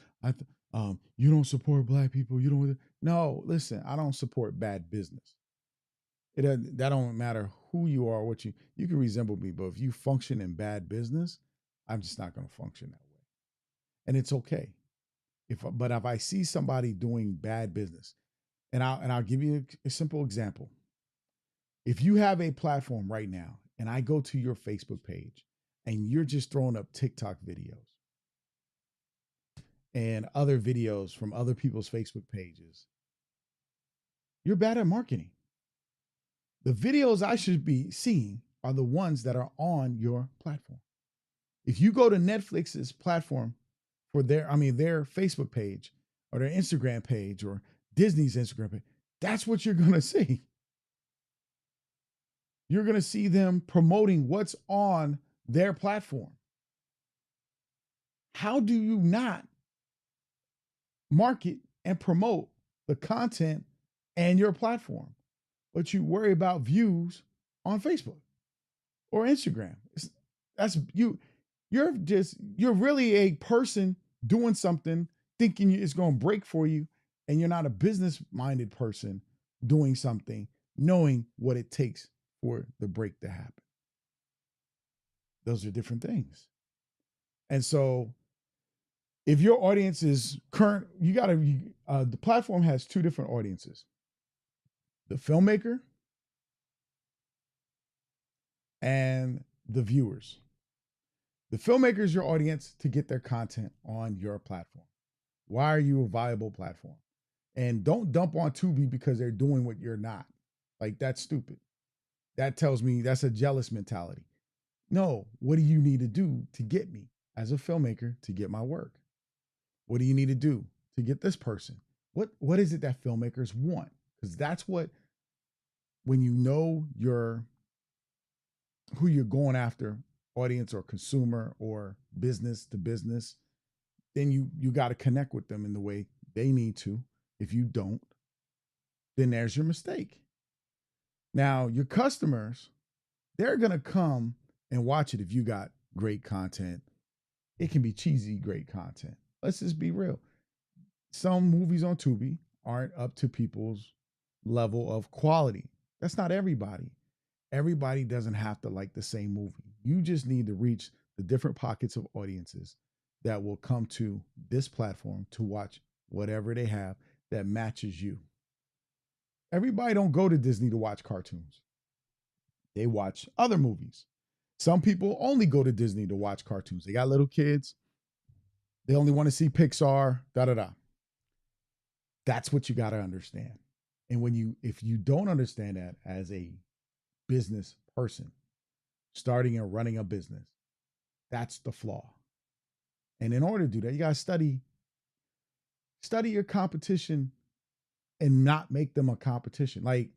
you don't support black people. You don't." No, listen, I don't support bad business. That don't matter who you are, what you can resemble me, but if you function in bad business, I'm just not going to function that way, and it's okay. But if I see somebody doing bad business, and I'll give you a simple example. If you have a platform right now and I go to your Facebook page and you're just throwing up TikTok videos and other videos from other people's Facebook pages, you're bad at marketing. The videos I should be seeing are the ones that are on your platform. If you go to Netflix's platform for their Facebook page or their Instagram page or Disney's Instagram page, that's what you're going to see. You're going to see them promoting what's on their platform. How do you not market and promote the content and your platform, but you worry about views on Facebook or Instagram? That's you. You're really a person doing something thinking it's going to break for you, and you're not a business-minded person doing something knowing what it takes for the break to happen. Those are different things. And so If your audience is current, you got to, the platform has two different audiences: the filmmaker and the viewers. The filmmaker is your audience to get their content on your platform. Why are you a viable platform? And don't dump on Tubi because they're doing what you're not. Like, that's stupid. That tells me that's a jealous mentality. No, what do you need to do to get me as a filmmaker to get my work? What do you need to do to get this person? What is it that filmmakers want? Because that's what, when you know your who you're going after, audience or consumer or business to business, then you got to connect with them in the way they need to. If you don't, then there's your mistake. Now, your customers, they're going to come and watch it if you got great content. It can be cheesy, great content. Let's just be real. Some movies on Tubi aren't up to people's level of quality. That's not everybody. Everybody doesn't have to like the same movie. You just need to reach the different pockets of audiences that will come to this platform to watch whatever they have that matches you. Everybody don't go to Disney to watch cartoons. They watch other movies. Some people only go to Disney to watch cartoons. They got little kids. They only want to see Pixar, da da da. That's what you got to understand. And if you don't understand that as a business person, starting and running a business, that's the flaw. And in order to do that, you got to study your competition and not make them a competition. Like,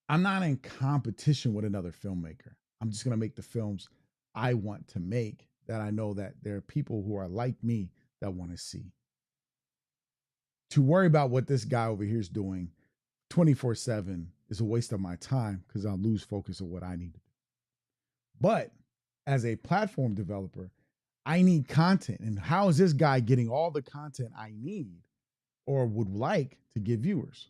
I'm not in competition with another filmmaker. I'm just going to make the films I want to make, that I know that there are people who are like me that want to see. To worry about what this guy over here is doing 24/7 is a waste of my time, because I'll lose focus of what I need to do. But as a platform developer, I need content. And how is this guy getting all the content I need or would like to give viewers?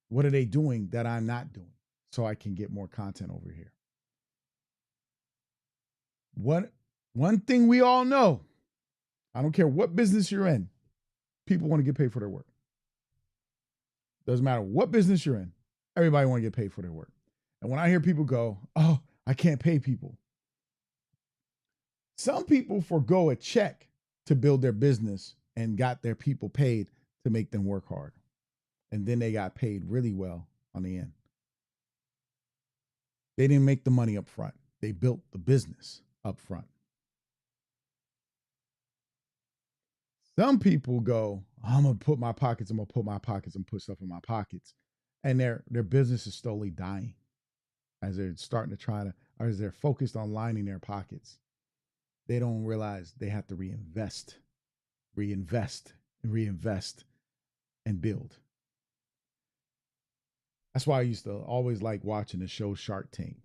What are they doing that I'm not doing, so I can get more content over here? One thing we all know, I don't care what business you're in, people want to get paid for their work. Doesn't matter what business you're in, everybody want to get paid for their work. And when I hear people go, "Oh, I can't pay people," some people forgo a check to build their business and got their people paid to make them work hard. And then they got paid really well on the end. They didn't make the money up front. They built the business up front. Some people go, "I'm gonna put my pockets, I'm gonna put my pockets and put stuff in my pockets." And their business is slowly dying as they're starting to try to, or as they're focused on lining their pockets. They don't realize they have to reinvest, reinvest, reinvest, and build. That's why I used to always like watching the show Shark Tank,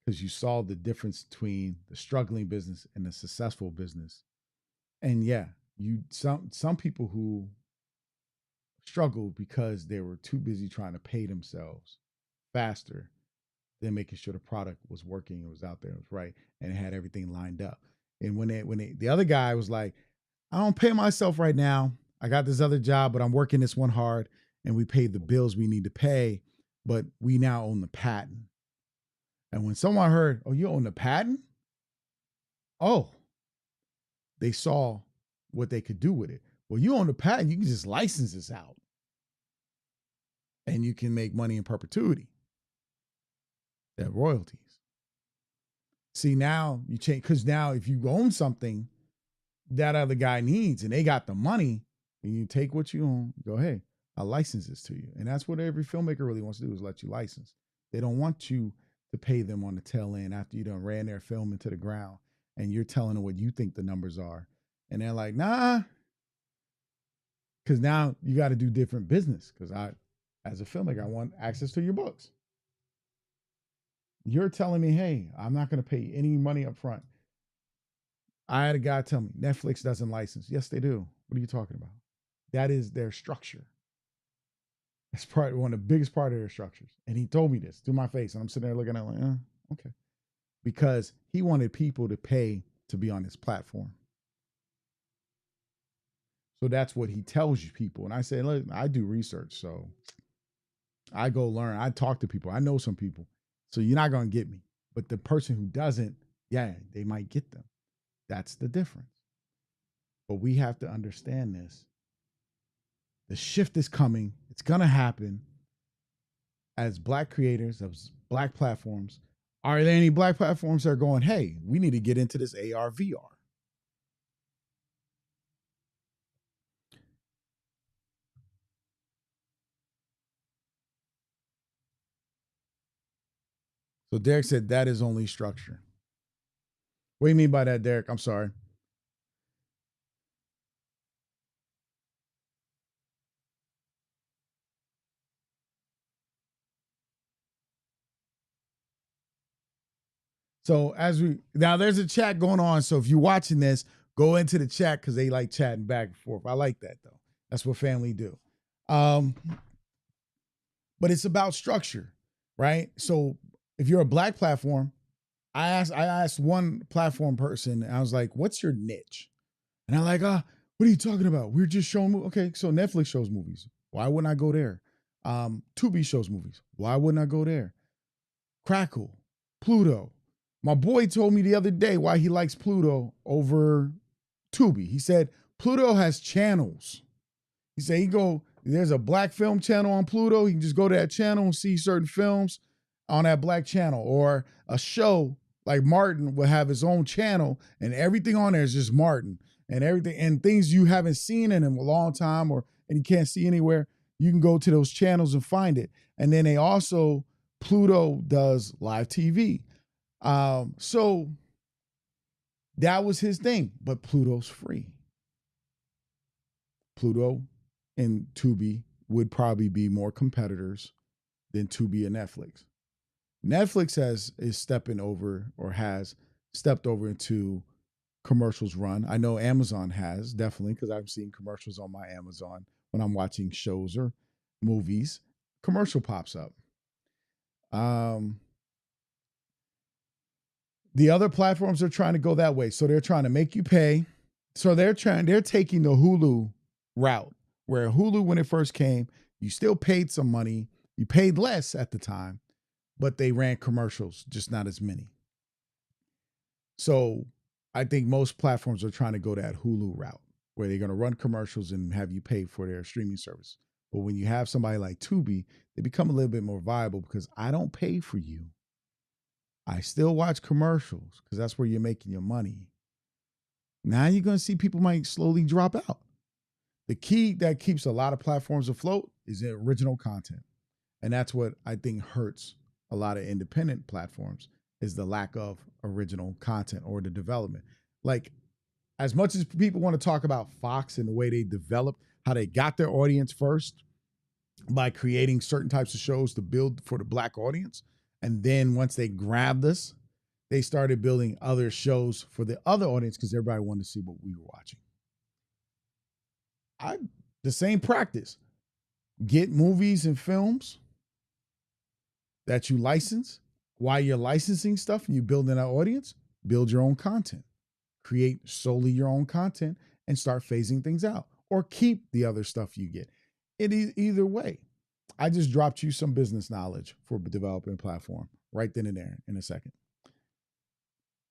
because you saw the difference between the struggling business and the successful business. And yeah, some people who struggled because they were too busy trying to pay themselves faster than making sure the product was working, it was out there, it was right, and it had everything lined up. And the other guy was like, "I don't pay myself right now. I got this other job, but I'm working this one hard, and we paid the bills we need to pay, but we now own the patent." And when someone heard, "Oh, you own the patent?" Oh, they saw what they could do with it. Well, you own the patent, you can just license this out and you can make money in perpetuity, that royalties. See, now you change, because now if you own something that other guy needs and they got the money, and you take what you own, you go, "Hey, I'll license this to you." And that's what every filmmaker really wants to do, is let you license. They don't want you to pay them on the tail end after you done ran their film into the ground and you're telling them what you think the numbers are. And they're like, "Nah," because now you got to do different business. Because as a filmmaker, I want access to your books. You're telling me, "Hey, I'm not going to pay any money up front." I had a guy tell me Netflix doesn't license. Yes, they do. What are you talking about? That is their structure. It's probably one of the biggest part of their structures. And he told me this to my face. And I'm sitting there looking at it like, okay. Because he wanted people to pay to be on his platform. So that's what he tells you people. And I say, look, I do research. So I go learn. I talk to people. I know some people. So you're not going to get me. But the person who doesn't, yeah, they might get them. That's the difference. But we have to understand this. The shift is coming. It's going to happen. As Black creators, as Black platforms, are there any Black platforms that are going, hey, we need to get into this AR, VR? So Derek said that is only structure. What do you mean by that, Derek? I'm sorry. So as we now, there's a chat going on. So if you're watching this, go into the chat because they like chatting back and forth. I like that though. That's what family do. Um, but it's about structure, right? So if you're a Black platform, I asked one platform person, and I was like, "What's your niche?" And I'm like, what are you talking about? We're just showing okay, so Netflix shows movies. Why wouldn't I go there? Tubi shows movies. Why wouldn't I go there? Crackle, Pluto. My boy told me the other day why he likes Pluto over Tubi. He said Pluto has channels. He said there's a Black film channel on Pluto. He can just go to that channel and see certain films on that Black channel. Or a show like Martin will have his own channel and everything on there is just Martin. And everything and things you haven't seen in a long time and you can't see anywhere, you can go to those channels and find it. And then they also, Pluto does live TV. So that was his thing, but Pluto's free. Pluto and Tubi would probably be more competitors than Tubi and Netflix. Netflix is stepping over or has stepped over into commercials run. I know Amazon has definitely because I've seen commercials on my Amazon when I'm watching shows or movies. Commercial pops up. The other platforms are trying to go that way. So they're trying to make you pay. So they're taking the Hulu route where Hulu, when it first came, you still paid some money. You paid less at the time, but they ran commercials, just not as many. So I think most platforms are trying to go that Hulu route where they're going to run commercials and have you pay for their streaming service. But when you have somebody like Tubi, they become a little bit more viable because I don't pay for you. I still watch commercials because that's where you're making your money. Now you're going to see people might slowly drop out. The key that keeps a lot of platforms afloat is the original content. And that's what I think hurts a lot of independent platforms is the lack of original content or the development. Like, as much as people want to talk about Fox and the way they developed, how they got their audience first by creating certain types of shows to build for the Black audience. And then once they grabbed us, they started building other shows for the other audience because everybody wanted to see what we were watching. The same practice. Get movies and films that you license. While you're licensing stuff and you building an audience, build your own content. Create solely your own content and start phasing things out. Or keep the other stuff you get. It is either way. I just dropped you some business knowledge for developing a platform right then and there in a second.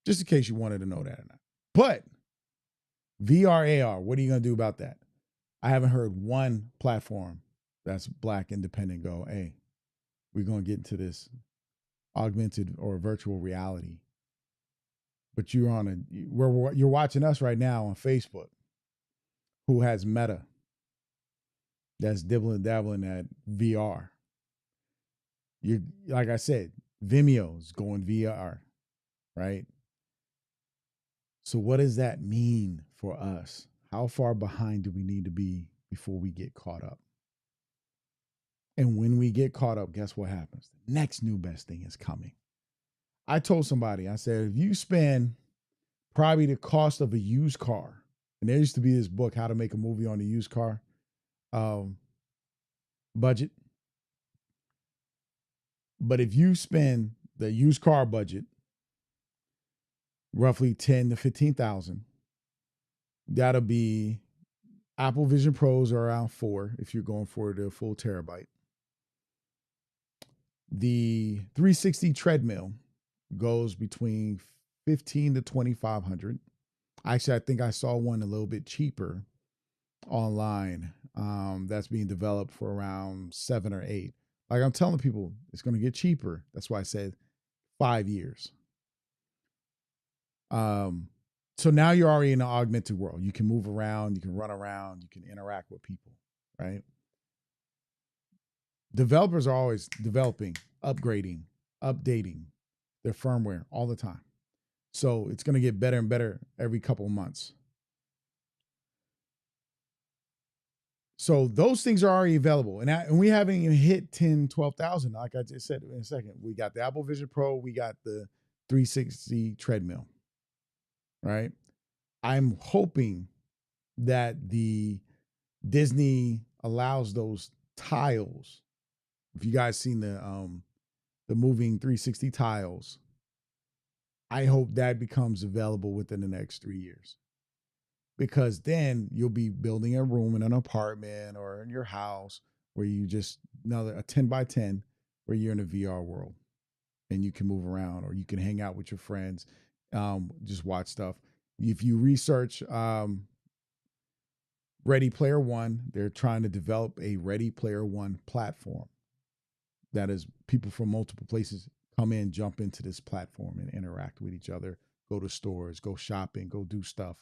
Just in case you wanted to know that or not. But VR, AR, what are you going to do about that? I haven't heard one platform that's Black independent go, hey, we're going to get into this augmented or virtual reality. But you're watching us right now on Facebook, who has Meta that's dabbling at VR. You like I said, Vimeo's going VR, right? So what does that mean for us? How far behind do we need to be before we get caught up? And when we get caught up, guess what happens? The next new best thing is coming. I told somebody, I said, if you spend probably the cost of a used car, and there used to be this book, How to Make a Movie on a Used Car budget. But if you spend the used car budget, roughly 10 to 15,000, that'll be Apple Vision Pros are around 4 if you're going for the full terabyte. The 360 treadmill goes between 15 to 2500. Actually, I think I saw one a little bit cheaper online that's being developed for around 7 or 8. Like I'm telling people, it's going to get cheaper. That's why I said 5 years. So now you're already in an augmented world. You can move around, you can run around, you can interact with people, right? Developers are always developing, upgrading, updating their firmware all the time. So it's going to get better and better every couple of months. So those things are already available. And we haven't even hit 10, 12,000. Like I just said in a second, we got the Apple Vision Pro, we got the 360 treadmill, right? I'm hoping that the Disney allows those tiles. If you guys seen the moving 360 tiles, I hope that becomes available within the next 3 years. Because then you'll be building a room in an apartment or in your house where you just another a 10 by 10 where you're in a VR world and you can move around or you can hang out with your friends, just watch stuff. If you research Ready Player One, they're trying to develop a Ready Player One platform. That is, people from multiple places come in, jump into this platform and interact with each other, go to stores, go shopping, go do stuff,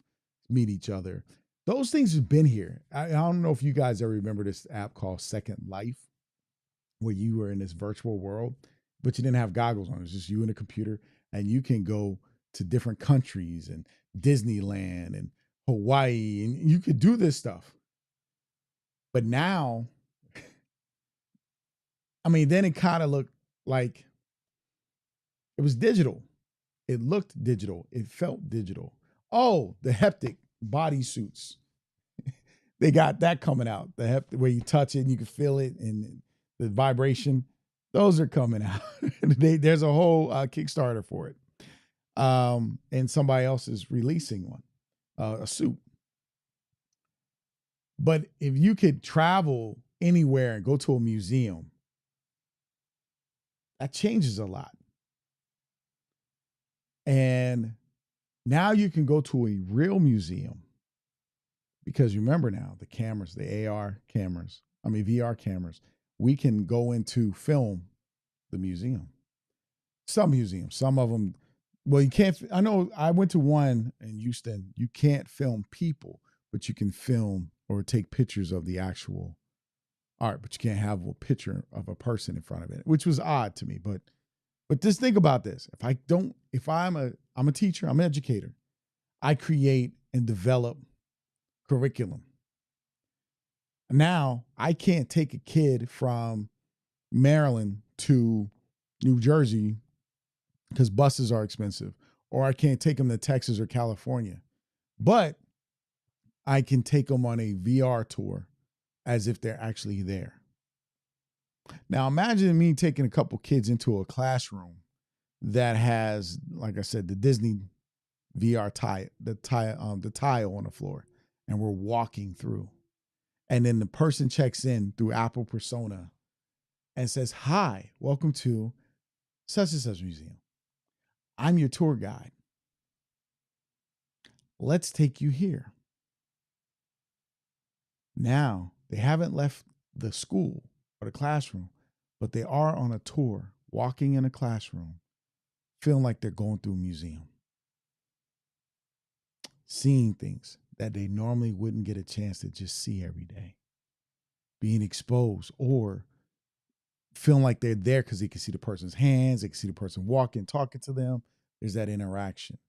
meet each other. Those things have been here. I don't know if you guys ever remember this app called Second Life, where you were in this virtual world, but you didn't have goggles on. It was just you and a computer, and you can go to different countries and Disneyland and Hawaii, and you could do this stuff. But now, I mean, then it kind of looked like it was digital. It looked digital. It felt digital. Oh, the haptic bodysuits. They got that coming out. The where you touch it and you can feel it and the vibration. Those are coming out. There's a whole Kickstarter for it. And somebody else is releasing one, a suit. But if you could travel anywhere and go to a museum, that changes a lot. And now you can go to a real museum because remember now the cameras, the VR cameras, we can go into film the museum. Some museums, some of them, well, you can't. I know I went to one in Houston. You can't film people, but you can film or take pictures of the actual art, but you can't have a picture of a person in front of it, which was odd to me. But just think about this. If I'm a teacher, I'm an educator. I create and develop curriculum. Now I can't take a kid from Maryland to New Jersey because buses are expensive, or I can't take them to Texas or California, but I can take them on a VR tour as if they're actually there. Now imagine me taking a couple kids into a classroom that has, like I said, the Disney VR the tile on the floor, and we're walking through. And then the person checks in through Apple Persona and says, "Hi, welcome to such and such museum. I'm your tour guide. Let's take you here." Now, they haven't left the school or the classroom, but they are on a tour, walking in a classroom, feeling like they're going through a museum, seeing things that they normally wouldn't get a chance to just see every day, being exposed or feeling like they're there because they can see the person's hands, they can see the person walking, talking to them. There's that interaction.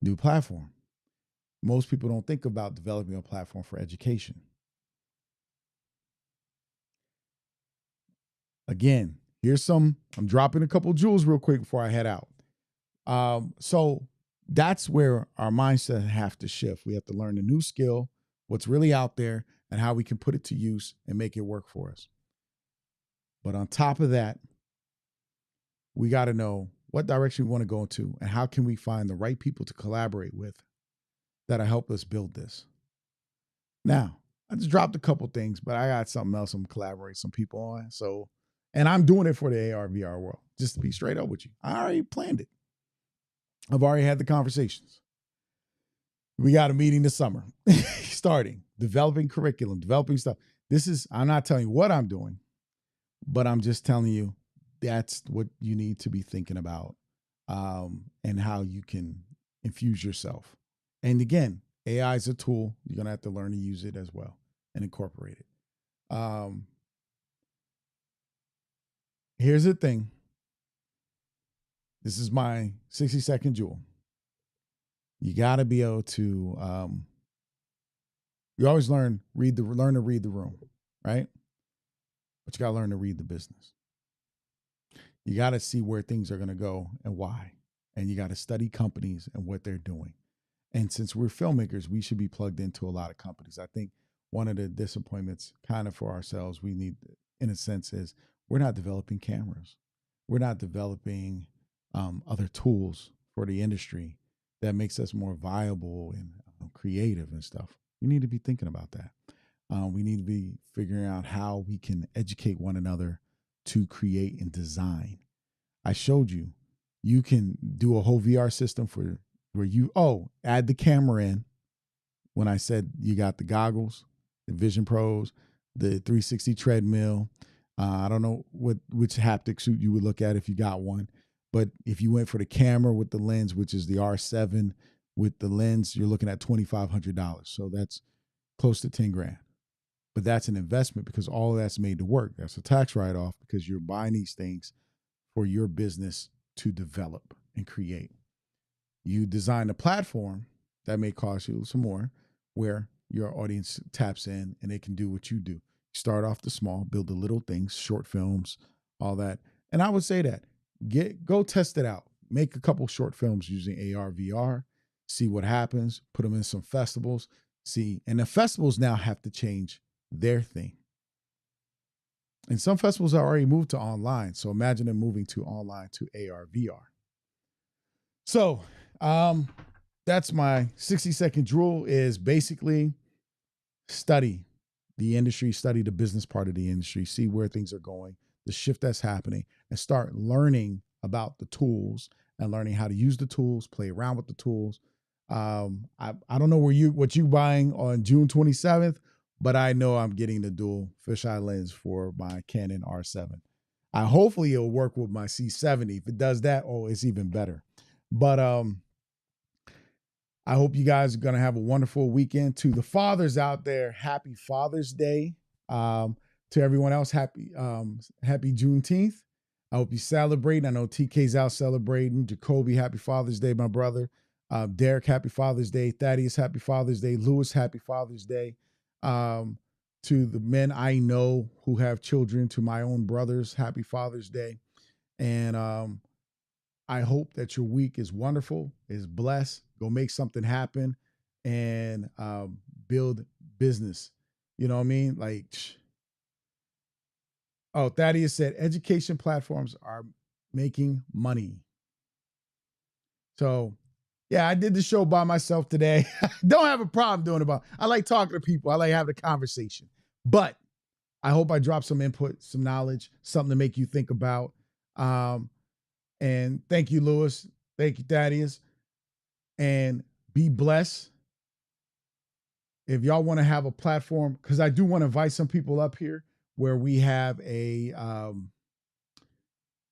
New platform. Most people don't think about developing a platform for education. Again, I'm dropping a couple jewels real quick before I head out. So that's where our mindset have to shift. We have to learn a new skill, what's really out there, and how we can put it to use and make it work for us. But on top of that, we got to know what direction we want to go into and how can we find the right people to collaborate with that'll help us build this. Now, I just dropped a couple things, but I got something else I'm collaborating some people on. So, and I'm doing it for the AR VR world. Just to be straight up with you, I already planned it. I've already had the conversations. We got a meeting this summer, starting developing curriculum, developing stuff. I'm not telling you what I'm doing, but I'm just telling you that's what you need to be thinking about, and how you can infuse yourself. And again, AI is a tool. You're going to have to learn to use it as well and incorporate it. Here's the thing. This is my 60-second jewel. You got to be able to, you always learn to read the room, right? But you got to learn to read the business. You got to see where things are going to go and why. And you got to study companies and what they're doing. And since we're filmmakers, we should be plugged into a lot of companies. I think one of the disappointments kind of for ourselves, we need, in a sense, is we're not developing cameras. We're not developing other tools for the industry that makes us more viable and creative and stuff. We need to be thinking about that. We need to be figuring out how we can educate one another to create and design. I showed you, you can do a whole VR system for where you, add the camera in. When I said you got the goggles, the Vision Pros, the 360 treadmill. I don't know which haptic suit you would look at if you got one. But if you went for the camera with the lens, which is the R7 with the lens, you're looking at $2,500. So that's close to 10 grand. But that's an investment because all of that's made to work. That's a tax write-off because you're buying these things for your business to develop and create. You design a platform that may cost you some more, where your audience taps in and they can do what you do. Start off the small, build the little things, short films, all that. And I would say that go test it out. Make a couple short films using AR, VR, see what happens, put them in some festivals, see. And the festivals now have to change their thing. And some festivals are already moved to online. So imagine them moving to online to AR, VR. So that's my 60-second drill, is basically study the industry, study the business part of the industry, see where things are going, the shift that's happening, and start learning about the tools and learning how to use the tools, play around with the tools. I don't know what you buying on June 27th, but I know I'm getting the dual fisheye lens for my Canon R7. Hopefully it'll work with my C70. If it does that, it's even better. But I hope you guys are going to have a wonderful weekend. To the fathers out there, happy Father's Day. To everyone else, happy Juneteenth. I hope you celebrate. I know TK's out celebrating. Jacoby, happy Father's Day, my brother. Derek, happy Father's Day. Thaddeus, happy Father's Day. Lewis, happy Father's Day. To the men I know who have children, to my own brothers, happy Father's Day. And I hope that your week is wonderful, is blessed. Go make something happen and build business. You know what I mean? Thaddeus said education platforms are making money. So, yeah, I did the show by myself today. Don't have a problem doing it. I like talking to people. I like having a conversation. But I hope I dropped some input, some knowledge, something to make you think about. And thank you, Lewis. Thank you, Thaddeus. And be blessed. If y'all want to have a platform, because I do want to invite some people up here where we have a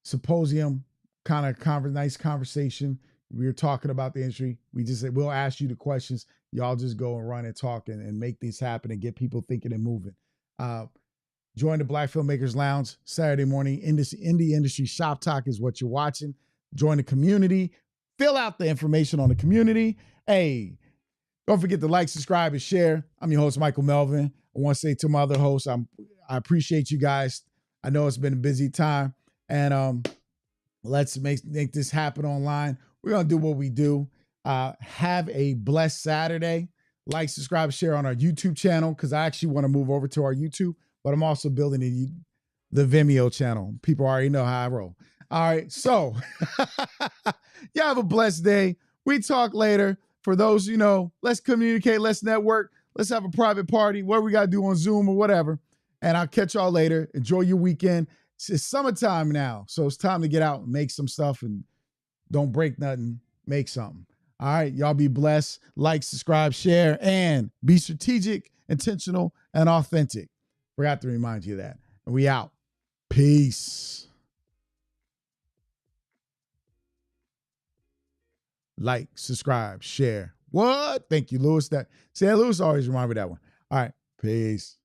symposium kind of nice conversation. We were talking about the industry. We just said, we'll ask you the questions. Y'all just go and run and talk and make these happen and get people thinking and moving. Join the Black Filmmakers Lounge Saturday morning. Indie Industry Shoptalk is what you're watching. Join the community. Fill out the information on the community. Hey, don't forget to like, subscribe, and share. I'm your host, Michael Melvin. I want to say to my other hosts, I appreciate you guys. I know it's been a busy time. And let's make this happen online. We're going to do what we do. Have a blessed Saturday. Like, subscribe, share on our YouTube channel, because I actually want to move over to our YouTube. But I'm also building the Vimeo channel. People already know how I roll. All right. So y'all have a blessed day. We talk later. For those, let's communicate, let's network, Let's have a private party. What we got to do on Zoom or whatever. And I'll catch y'all later. Enjoy your weekend. It's summertime now, so it's time to get out and make some stuff and don't break nothing. Make something. All right, y'all be blessed. Like, subscribe, share, and be strategic, intentional, and authentic. Forgot to remind you of that. And we out. Peace. Like, subscribe, share. What? Thank you, Lewis. Lewis always remind me of that one. All right, peace.